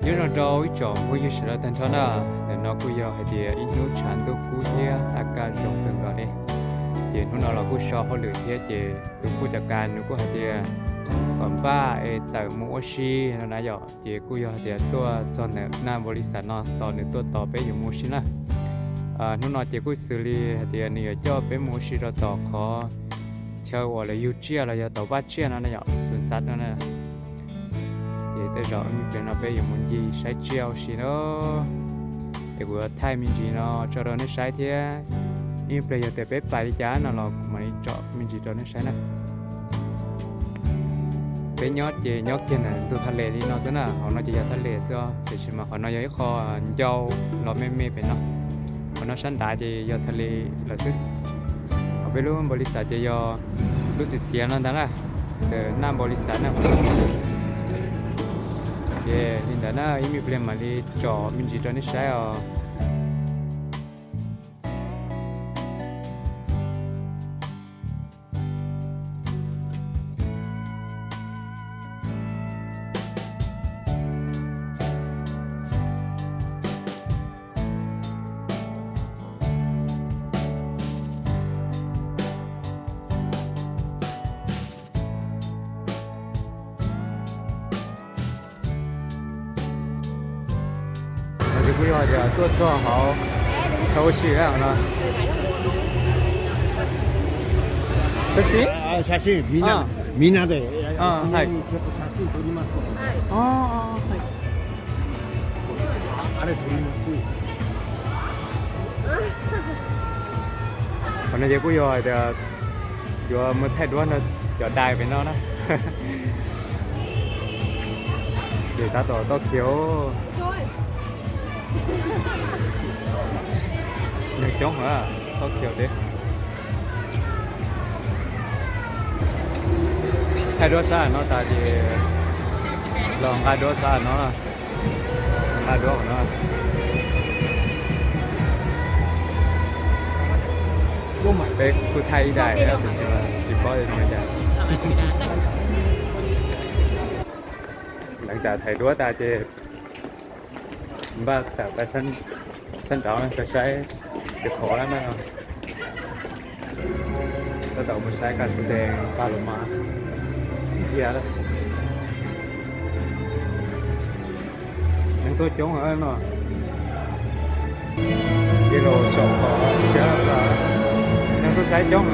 nếu nó đâu chọn vui như sự thành thọ na để nó cũng yêu hay thì ít nút chán đâu cũng thế aka rong từng gọi đi thì nó là cũng so họ lười thế thì tôi cũngจัดการnó cũng hay thì còn ba tại mua xí nó nãy giờ thì cũng yêu thìตัวจนเนี่ยหน้าบริษัทเนาะตอนนี้ตัวต่อไปอยู่มูชินะนู่นที่กูซื้อเลยที่นี่จะไปมูชิเราต่อขอเช่าว่าเลยยูเจียเราจะต่อบ้านเจียนั่นเนี่ยสวนสัตว์นั่นน่ะที่แต่เรามีเป็นเราไปอยู่มุนจีใช้เจียวสิเนาะไอ้กูไทยมินจีเนาะจะเราเนี่ยใช้เท่านี่เปลี่ยนแต่ไปไปจ้าเนาะเราไม่เจาะมินจีเราเนี่ยใช้นะไปยอดเจยอดกินอ่ะตัวทะเลนี่เนาะซะน่ะเขาเนาะจะยอดทะเลซะแต่ชิมาเขาเนาะยังคอเจ้าเราไม่เป็นเนาะเขาเนาะชั้นได้จะยอดทะเลละซึ่งเอาไปรู้บริษัทจะยอรู้สึกเสียนั่นนั่นแหละแต่หน้าบริษัทน่ะเย่ยินดีนะยังมีเปลี่ยนมาเลยจอมินจีตอนนี้ใช้อ่ะ不要的，做好，抽洗这样的。写真？写真みんなで。はい。写真撮ります。はい。あれ撮ります。คนนั้นจะกูยอเดี๋ยวมือแทดว่าเดี๋ยวได้ไปเนาะนะเดี๋ยวตาต่อเขียวหนึ่งจ้องเหรอต่อเขียวดิแทดว่าซะเนาะตาดีลองการด้วยซะเนาะการด้วยเนาะไปคุยไทยได้แล้วสิบป้อยไม่ได้หลังจากไทยด้วยตาเจบ้าแต่ไปชั้นต่อไปใช้เก็บของแล้วนะแล้วต่อมาใช้การแสดงปลาลมาเทียแล้วยังตัวจ้องเหรอเนาะกิโลสองพอเยอะกว่ายังตัวใช้จ้อง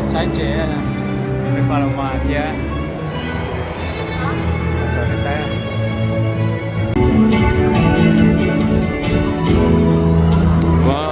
ใช้เจ๊เป็นปลาลมาเทียจะใช้ว้า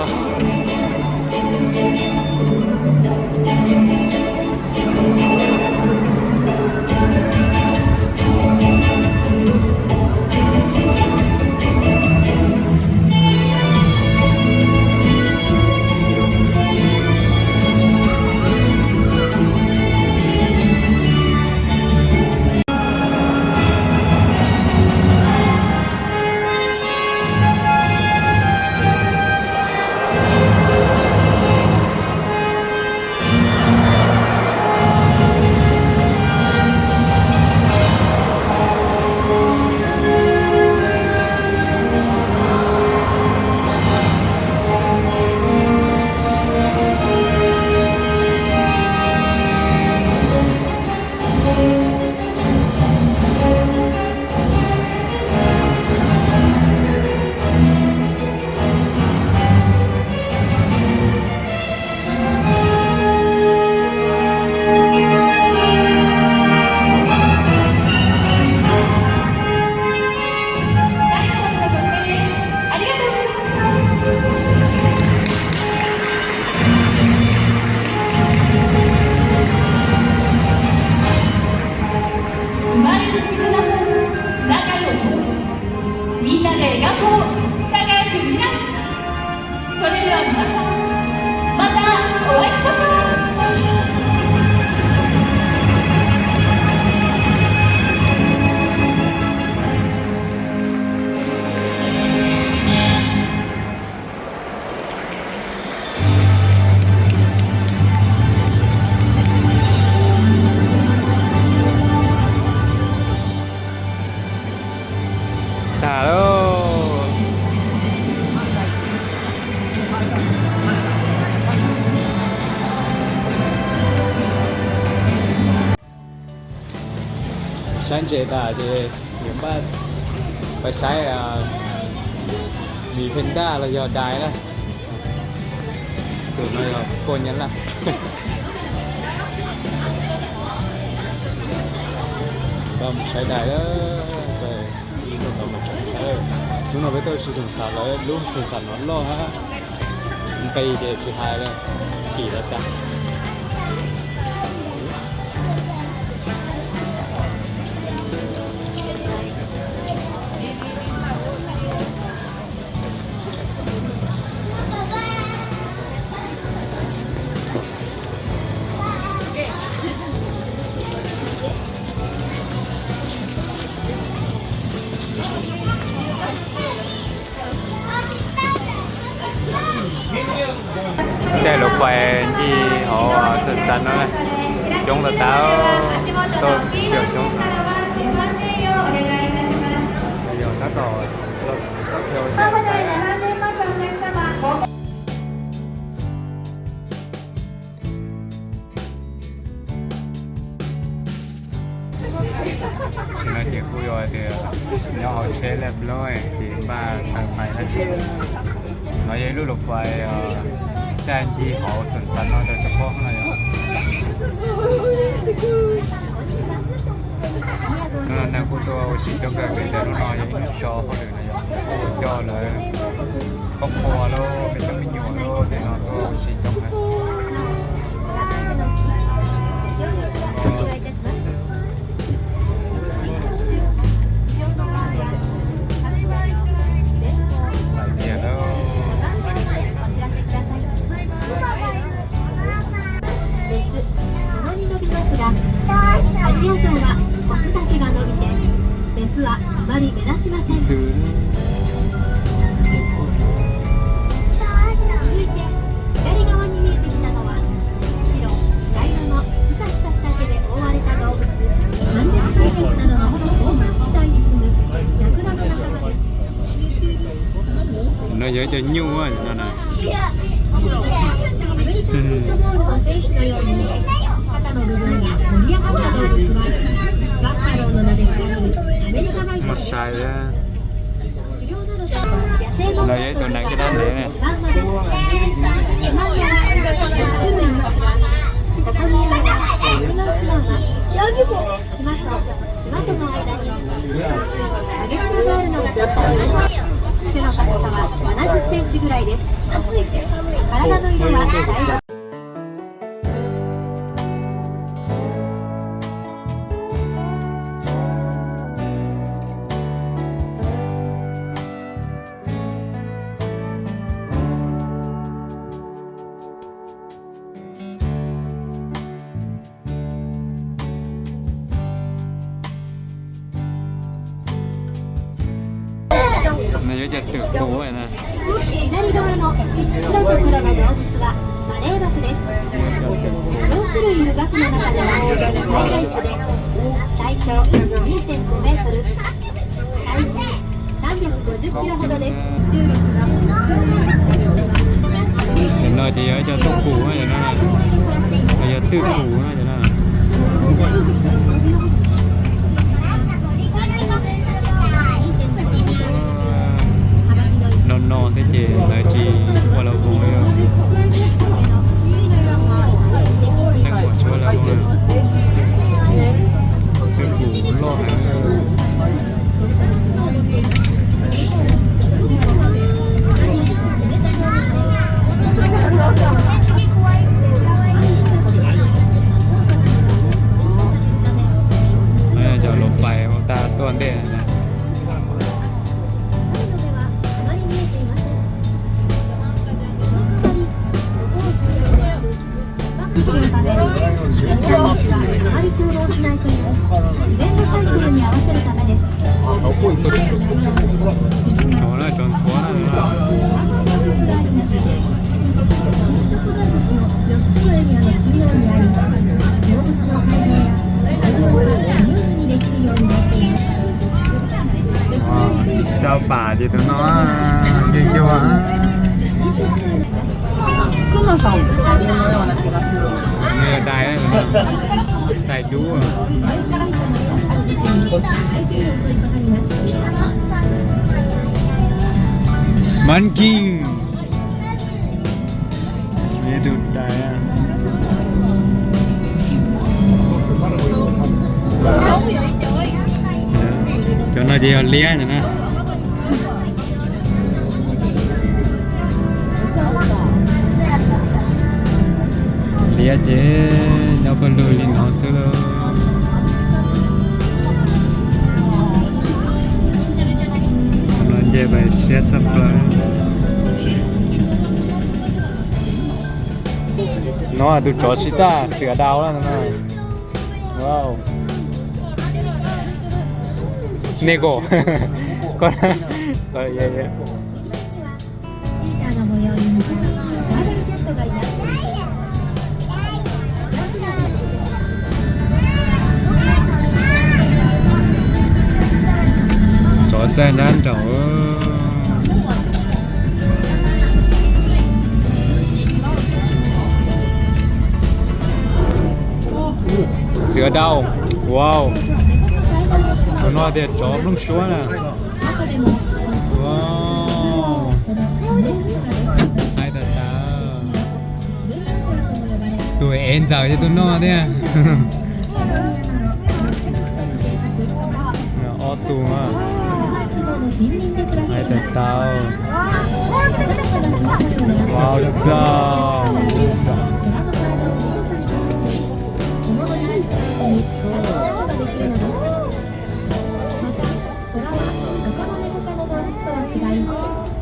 sáng chế ta thì những bạn phải xài mì panda là do đài đó tụi này rồi cô nhắn là còn xài đài đó về lúc nào mà chẳng lúc nào với tôi sử dụng thả lại lúc sử dụng thả nó lo ha cây thì chỉ hai đây chỉ là ta chạy lục về gì họ sẵn sàng đó này chúng là tao tôi chiều chúng bây giờ nó tỏ thì nói chuyện vui rồi thì nhau họ sẽ đẹp lôi thì ba thằng phải là gì nói với lúc lục về trang gì họ sẵn sàng nó để support này nên là cô tôi chỉ cho cái việc để nó nói những cho họ được này cho là không khó đâu để cho mình nhiều đâu để nó tôi chỉ cho cái nó dễ cho nhu á nó này một sai ra nó dễ cho nặng cái đó để này背の高さは70センチぐらいです。体の色は茶色。nó dễ cho tự cố vậy nè 左側の白と黒の動物はマレーバクです。4種類いるバクの中では最大種で体長 2.5 メートル、体重350キロほどです。hiện nay thì ở cho tốt cũ vậy nó này bây giờ tư cũ vậy nó non thế chị là chị qua lâu vùng ấy chắc quả chúa là vùng tư cũ lo này giờ lột bài ta tuần đây này 好了，转错了。Chào bà thì tụi nó như kiểu á. Nghe đài đấy, đài chú à. มันกิ้งนี่ดูใจอ่ะcho nó chỉ lia rồi nè lia chứ nó còn lùi lên nó xưa nó chơi bài xe sắp rồi nó là tụi chó xịt ta sửa đau lắm nè wow Nego これいやいや坐在南头เสือดาวว้าวตัวน้อยเด็ดจอบลุงชัวน่ะว้าวไอ้ตาตาตัวเอ็นจ่ายตัวน้อยเนี่ยออตัวไอ้ตาตาว้าวจ้า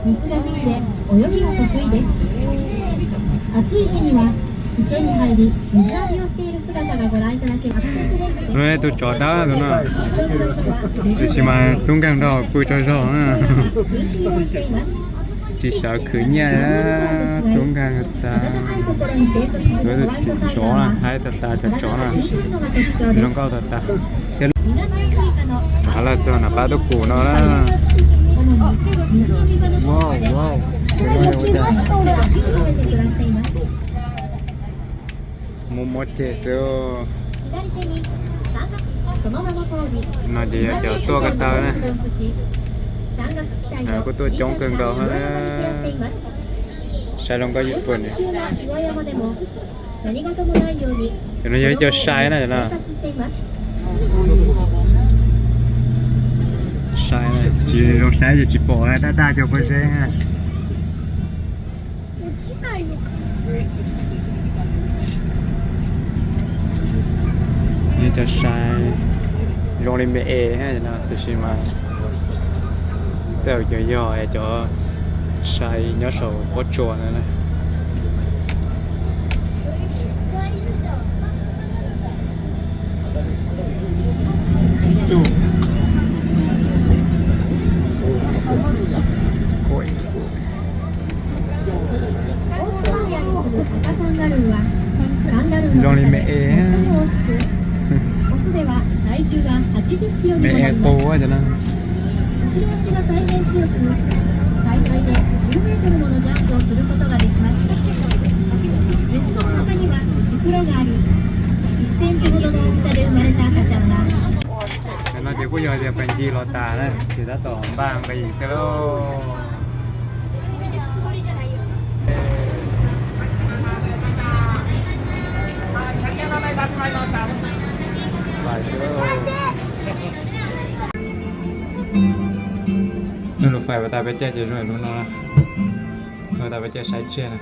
水が好きで泳ぎが得意です。暑い日には池に入り水浴びをしている姿がご覧いただけます。Rồi tôi chọn đó rồi nè. Để xem mà tung càng đó vui cho rõ à. Chỉ sợ khử nhà tung càng ta. Rồi tôi chọn là hai ta chọn là không có ta. Đó là cho nó bắt được củ nó đó. Wow wow. Một chế số. Nó chỉ cho tua cái tàu này. Có tua chống cơn cầu hết á. Sai lòng có dịch buồn này. Cho nó cho sai này nè. Sai này, chỉ lòng sai thì chỉ bỏ ra đa cho con xe ha. Như cho sai rong lên mẹ ha là từ khi mà từ giờ cho sai nhớ sầu có chùa nữa này rong lên mẹ mẹ cô quá cho nên nó chỉ có giờ thì phải chi lọt tà đấy thì đã tổ bangไปอีกแล้วนู่นรถไฟว่าตาไปเจ๊จะด้วยนู่นนะเราตาไปเจ๊ใช้เจ๊นะ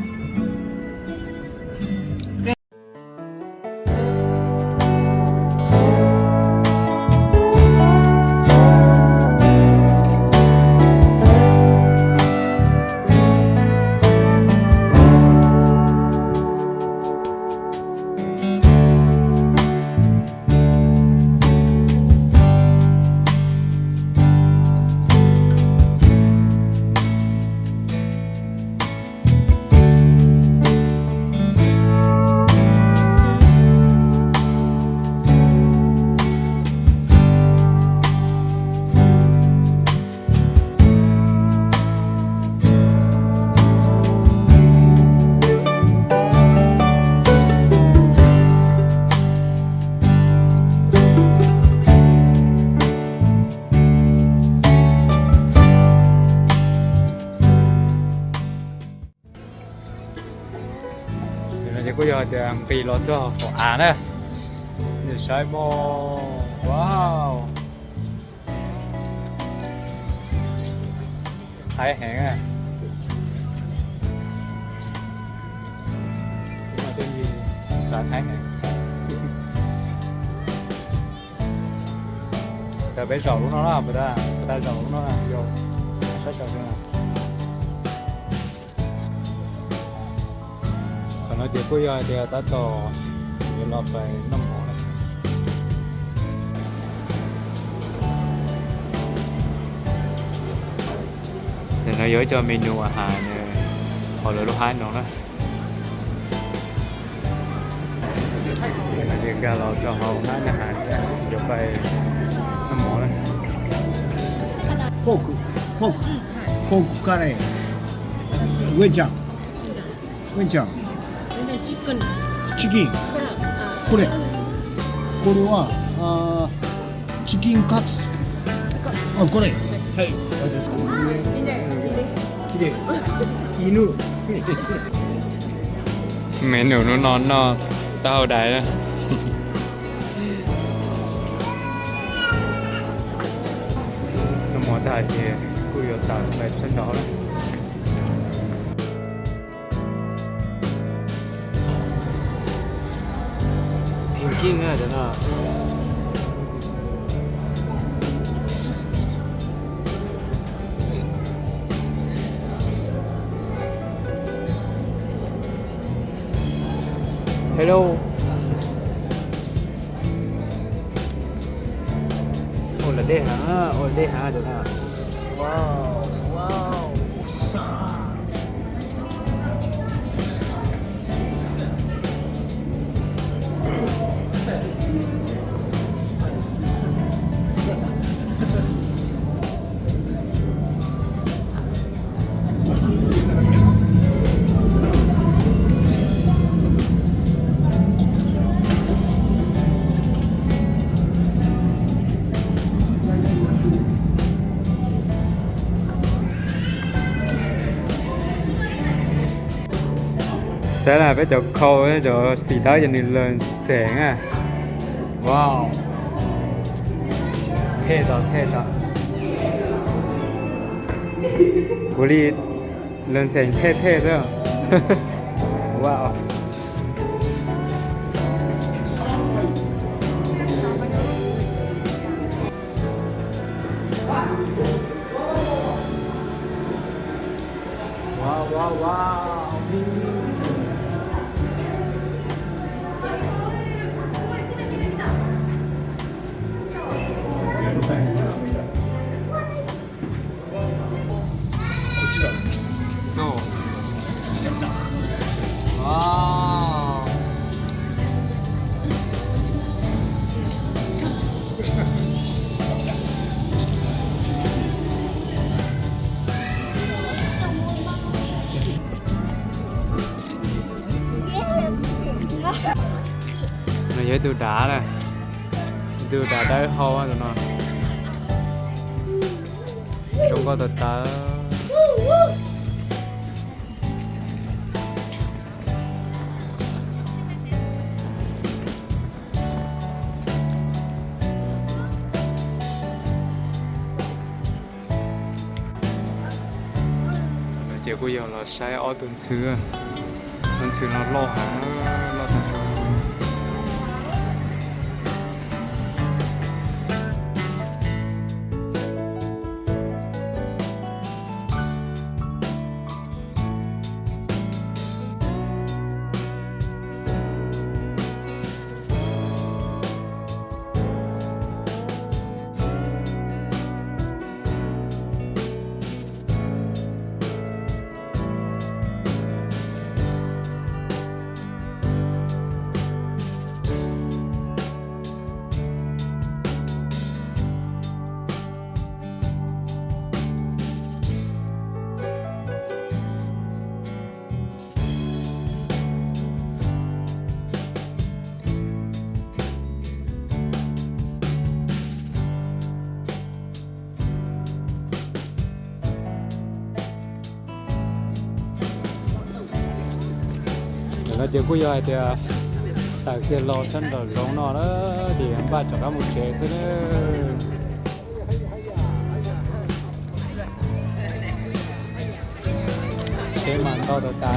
đường kỳ lót cho của án này để sai bò wow thái hẹn à nhưng mà tôi nhìn giá thái hẹnแต่ไปสองลูกน้องอ่ะไม่ได้ไม่ได้สองลูกน้องอ่ะโยใช่ใช่ใช่ขณะเดี๋ยวกูยอยเดี๋ยวตัดต่อเดี๋ยวเราไปน้ำหอมเดี๋ยวเราย้อยcho menu อาหารเนี่ยพอเลยลูกค้าน้องนะเดี๋ยวเราจะเอาร้านอาหารเดี๋ยวไปน้ำหมอเลย ポークポークカレーウェちゃんウェちゃんチキンこれはチキンカツあこれはいきれい犬 mẹ nữ nó non no tao đấy đó nó mỏ ta thì cô yêu ta phải sân đó đấy hình kinh nữa thế nào hello ồ là đê hả chỗ nào wow wow sa sẽ là cái chỗ khâu cái chỗ xì tới cho nên lên xẻng à wow thế rồi của đi lên xẻng thế đó wow wow No. Wow. Này với từ đá này, từ đá đây hao á tụi nó, chúng có từ đá. Chị bây giờ là sai ở tuần xưa nó lo hả lo thằng rồi nó chỉ có giờ thì tại cái lò sân rồi lông nó đó thì ba cho nó một chế thế nữa chế mà to được ta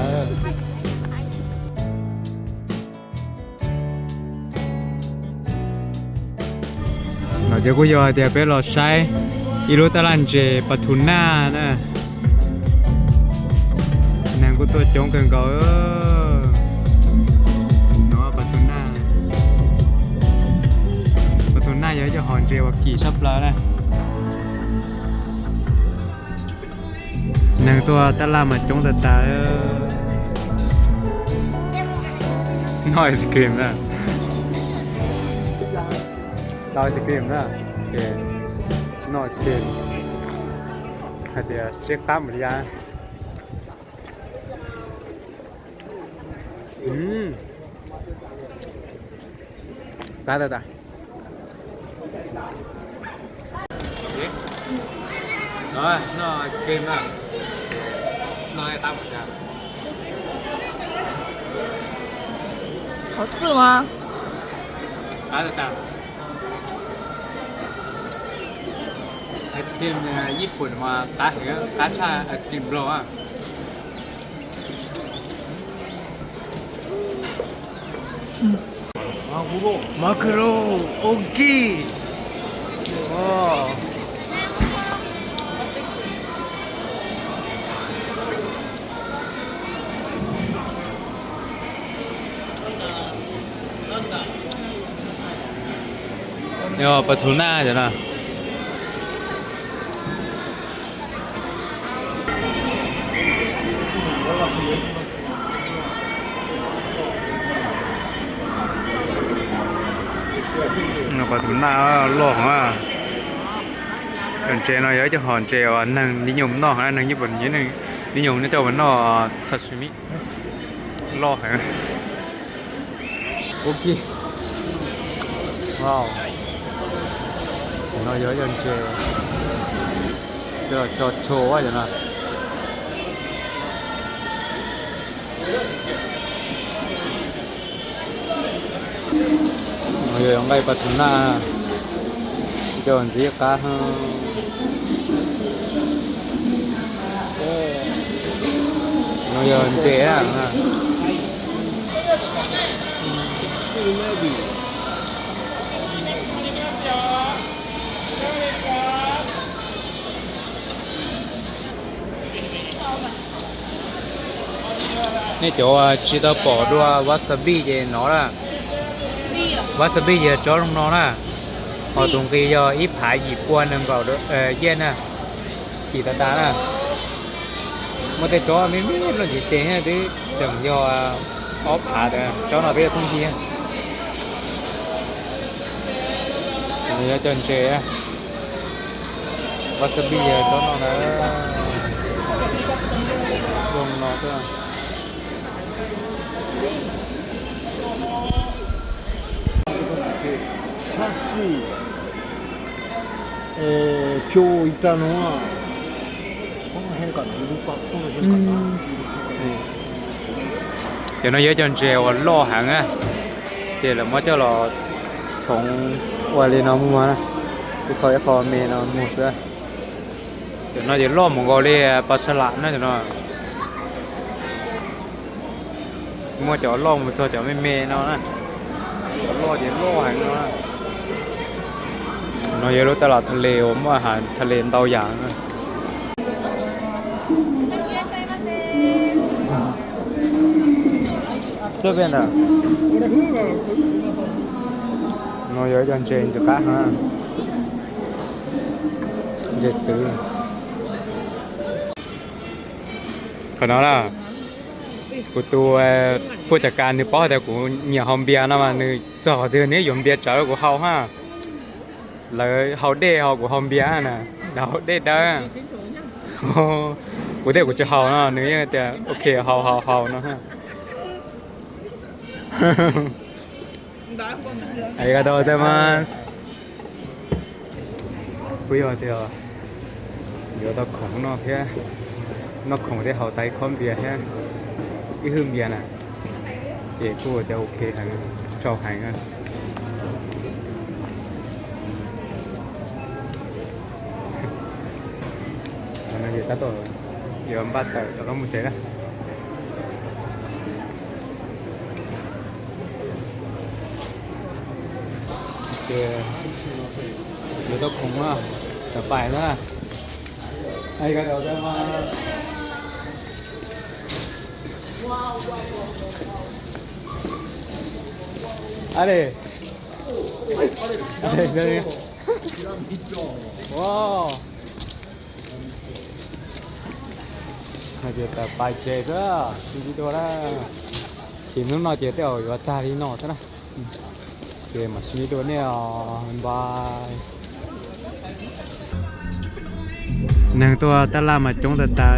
nó chỉ có giờ thì bé lò say ilu ta làm chế bát thun na nè nàng của tôi chống cần có nó bát thun na nhớ cho hòn chế và kỳ sắp lá này nàng tôi ta làm mà chống ta nói ice cream đó nói ice cream đó nói ice cream hay là chiếc tắm rồi ra ta rồi nó ice cream đó nói tắm rồi ra 好吃吗？ ta rồi ta ice cream ญี่ปุ่นมาตาเหรอตาชาไอศกรีมโรอ่ะマグロ大きいおเดี๋ยวปลาทูน่าเดี๋ยวนะ nó có thùng nào lỏng à còn chế nó nhớ cho hòn chế ở năng đi nhung nó hay năng như vậy như này đi nhung nó cho mình nó sashimi lo hả ok wow nó nhớ cho chế cho chô quá vậy nè người ông đây bật na cho anh gì cá người anh chế à này chỗ chỉ tao bỏ đua wasabi gì nó là wasabi giờ cho trong nó nè họ tụng kỳ giờ ít phải dịp qua nâng vào được yên nè chỉ ta nè mà cái chó mấy nó chỉ tiền hay thế chẳng do ốp hạ được chó nào biết không gì giờ chân chế wasabi giờ cho nó là dùng nó thôiさっき、今日いたのはこの辺かな、イルカこの辺かな。cho nó dưới chân treo lo hàng á thì là mới cho nó sống qua lên nó mua nè cái kho mè nó mua ra cho nó chỉ lo một gói đi bát salad nữa cho nó mua cho lo một số cho mè nó nè lo chỉ lo hàng nóเยอะตลาดทะเลผมอาหารทะเลเตาหยาง这边的nó有一张trên cho cá ha dễ xử còn nó là của tôiผู้จัดการนี่ป้อแต่กูเหนียวหอมเบียร์นะมันนี่จ่อเดือนนี้หยมเบียร์จ่อกูเฮาฮะเลยเฮาเด้เฮากูหอมเบียร์น่ะเฮาเด้เด้อโอ้กูเด้กูจะเฮาเนาะนี่แต่โอเคเฮาเนาะฮะありがとうございます不要掉有的孔那片那孔的好大孔别片一盒面呢 thì côจะโอเคhàng cho hàng á nó gì ta tổ giờ em bắt tờ nó một chế đó thì người ta không á tập bài đó ai cái đầu tiên mà đây đây wow này giờ tập bài chế đó suy nghĩ đó là thì nó nói chế theo và ta đi nọ thế nào thì mà suy nghĩ đó nè bye nàng tua ta làm mà chúng ta